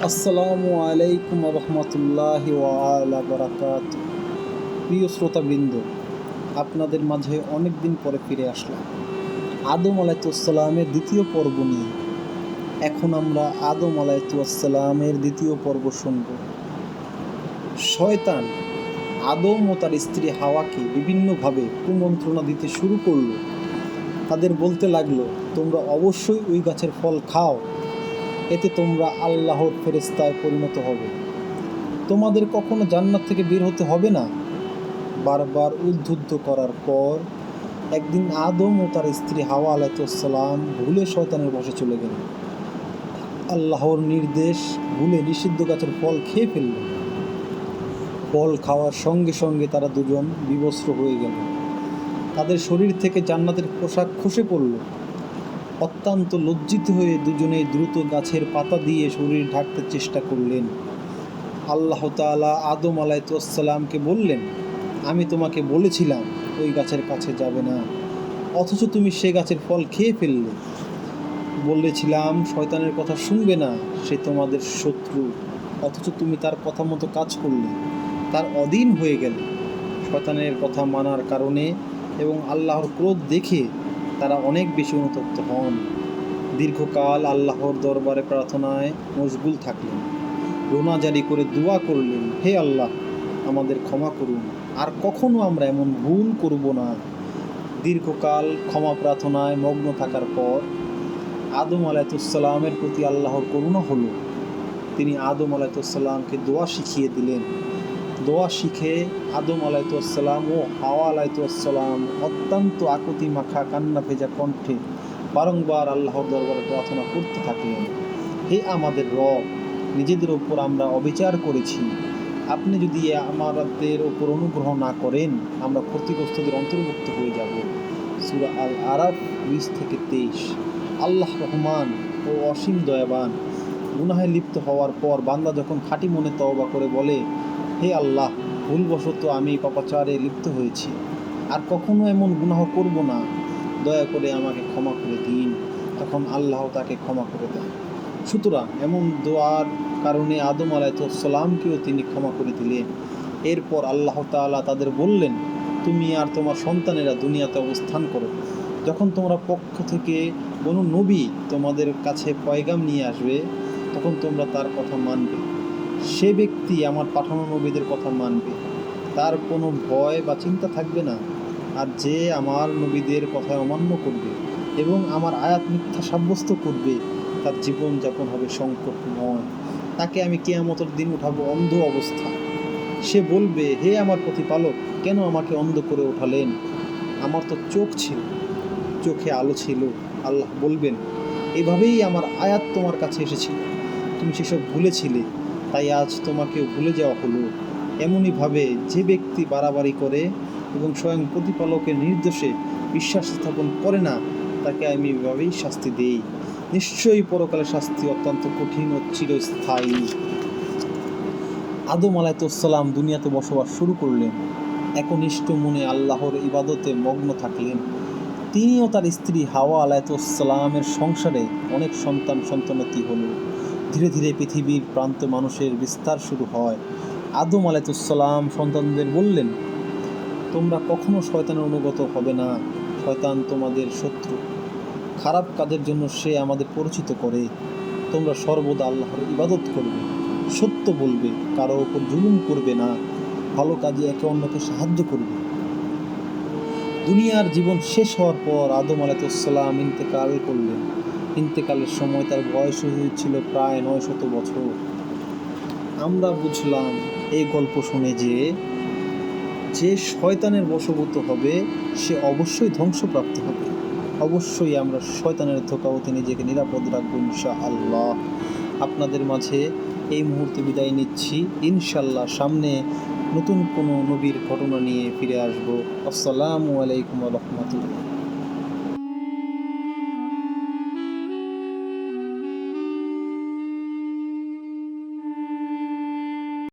আসসালামু আলাইকুম রহমতুল্লাহি ওয়া বারাকাতু। প্রিয় শ্রোতাবৃন্দ, আপনাদের মাঝে অনেক দিন পরে ফিরে আসলাম আদম আলাইহিসসালামের দ্বিতীয় পর্ব নিয়ে। এখন আমরা আদম আলাইহিসসালামের দ্বিতীয় পর্ব শুনব। শয়তান আদম ও তার স্ত্রী হাওয়াকে বিভিন্নভাবে কুমন্ত্রণা দিতে শুরু করলো। তাদের বলতে লাগলো, তোমরা অবশ্যই ওই গাছের ফল খাও, এতে তোমরা আল্লাহর ফেরেশতায় পরিণত হবে, তোমাদের কখনো জান্নাত থেকে বের হতে হবে না। বারবার উদ্বুদ্ধ করার পর একদিন আদম ও তার স্ত্রী হাওয়া আলাইহিসসালাম ভুলে শয়তানের বশে চলে গেলেন। আল্লাহর নির্দেশ ভুলে নিষিদ্ধ গাছের ফল খেয়ে ফেলল। ফল খাওয়ার সঙ্গে সঙ্গে তারা দুজন বিবস্ত্র হয়ে গেল। তাদের শরীর থেকে জান্নাতের পোশাক খসে পড়ল। অত্যন্ত লজ্জিত হয়ে দুজনেই দ্রুত গাছের পাতা দিয়ে শরীর ঢাকতে চেষ্টা করলেন। আল্লাহ তাআলা আদম আলাইহিসসালামকে বললেন, আমি তোমাকে বলেছিলাম ওই গাছের কাছে যাবে না, অথচ তুমি সে গাছের ফল খেয়ে ফেললে। বলেছিলাম শয়তানের কথা শুনবে না, সে তোমাদের শত্রু, অথচ তুমি তার কথা মতো কাজ করলে, তার অধীন হয়ে গেলে। শয়তানের কথা মানার কারণে এবং আল্লাহর ক্রোধ দেখে তারা অনেক বেশি অনুতপ্ত হন। দীর্ঘকাল আল্লাহর দরবারে প্রার্থনায় মশগুল থাকলেন। রোনা জারি করে দোয়া করলেন, হে আল্লাহ, আমাদের ক্ষমা করুন, আর কখনো আমরা এমন ভুল করব না। দীর্ঘকাল ক্ষমা প্রার্থনায় মগ্ন থাকার পর আদম আলাইহিসসালামের প্রতি আল্লাহর করুণা হলো। তিনি আদম আলাইহিসসালামকে দোয়া শিখিয়ে দিলেন। দোয়া শিখে আদম আলাইহিসসালাম ও হাওয়া আলাইহিসসালাম অত্যন্ত আকুতি মাখা কান্না ভেজা কণ্ঠে বারংবার আল্লাহর দরবারে প্রার্থনা করতে থাকলেন, হে আমাদের রব, নিজেদের ওপর আমরা অবিচার করেছি, আপনি যদি আমাদের ওপর অনুগ্রহ না করেন আমরা ক্ষতিগ্রস্তদের অন্তর্ভুক্ত হয়ে যাব। সূরা আল আরাফ 20-23। আল্লাহ রহমান ও অসীম দয়াবান। গুনাহে লিপ্ত হওয়ার পর বান্দা যখন খাঁটি মনে তওবা করে বলে, হে আল্লাহ, ভুলবশত আমি পাপাচারে লিপ্ত হয়েছি, আর কখনো এমন গুনাহ করব না, দয়া করে আমাকে ক্ষমা করে দিন, তখন আল্লাহ তাকে ক্ষমা করে দেন। সুতরাং এমন দোয়ার কারণে আদম আলাইহিসসালামকেও তিনি ক্ষমা করে দিলেন। এরপর আল্লাহ তাআলা তাদের বললেন, তুমি আর তোমার সন্তানেরা দুনিয়াতে অবস্থান করো। যখন তোমরা পক্ষ থেকে কোনো নবী তোমাদের কাছে পয়গাম নিয়ে আসবে, তখন তোমরা তার কথা মানবে। সে ব্যক্তি আমার পাঠানো নবীদের কথা মানবে, তার কোনো ভয় বা চিন্তা থাকবে না। আর যে আমার নবীদের কথা অমান্য করবে এবং আমার আয়াত মিথ্যা সাব্যস্ত করবে, তার জীবনযাপন হবে সংকটময়। তাকে আমি কিয়ামতের দিন উঠাবো অন্ধ অবস্থা। সে বলবে, হে আমার প্রতিপালক, কেন আমাকে অন্ধ করে উঠালেন? আমার তো চোখ ছিল, চোখে আলো ছিল। আল্লাহ বলবেন, এভাবেই আমার আয়াত তোমার কাছে এসেছিল, তুমি সেসব ভুলেছিলে, তাই আজ তোমাকেও ভুলে যাওয়া হলো। এমনইভাবে যে ব্যক্তি বাড়াবাড়ি করে এবং স্বয়ং প্রতিপালকের নির্দেশে বিশ্বাস স্থাপন করে না, তাকে আমি এভাবেই শাস্তি দেই। নিশ্চয়ই পরকালের শাস্তি অত্যন্ত কঠিন ও চিরস্থায়ী। আদম আলাইহিসসালাম দুনিয়াতে বসবাস শুরু করলেন। একনিষ্ঠ মনে আল্লাহর ইবাদতে মগ্ন থাকলেন। তিনি ও তার স্ত্রী হাওয়া আলাইহিসসালামের সংসারে অনেক সন্তানাদি হলো। ধীরে ধীরে পৃথিবীর প্রান্তে মানুষের বিস্তার শুরু হয়। আদম আলাইহিসসালাম সন্তানদের বললেন, তোমরা কখনো শয়তানের অনুগত হবে না, শয়তান তোমাদের শত্রু, খারাপ কাজের জন্য সে আমাদের পরিচিত করে। তোমরা সর্বদা আল্লাহর ইবাদত করবে, সত্য বলবে, কারো ওপর জুলুম করবে না, ভালো কাজে একে অন্যকে সাহায্য করবে। দুনিয়ার জীবন শেষ হওয়ার পর আদম আলাইহিসসালাম ইন্তেকাল করলেন। ইন্তেকালের সময় তার বয়স হয়েছিল প্রায় 900 বছর। আমরা বুঝলাম এই গল্প শুনে যে শয়তানের বশবর্তী হবে সে অবশ্যই ধ্বংসপ্রাপ্ত হবে। অবশ্যই আমরা শয়তানের ধোঁকা হতে নিজেকে নিরাপদ রাখবো ইনশাআল্লাহ। আপনাদের মাঝে এই মুহূর্তে বিদায় নিচ্ছি। ইনশাআল্লাহ সামনে নতুন কোনো নবীর ঘটনা নিয়ে ফিরে আসবো। আসসালামু আলাইকুম ওয়া রাহমাতুল্লাহ।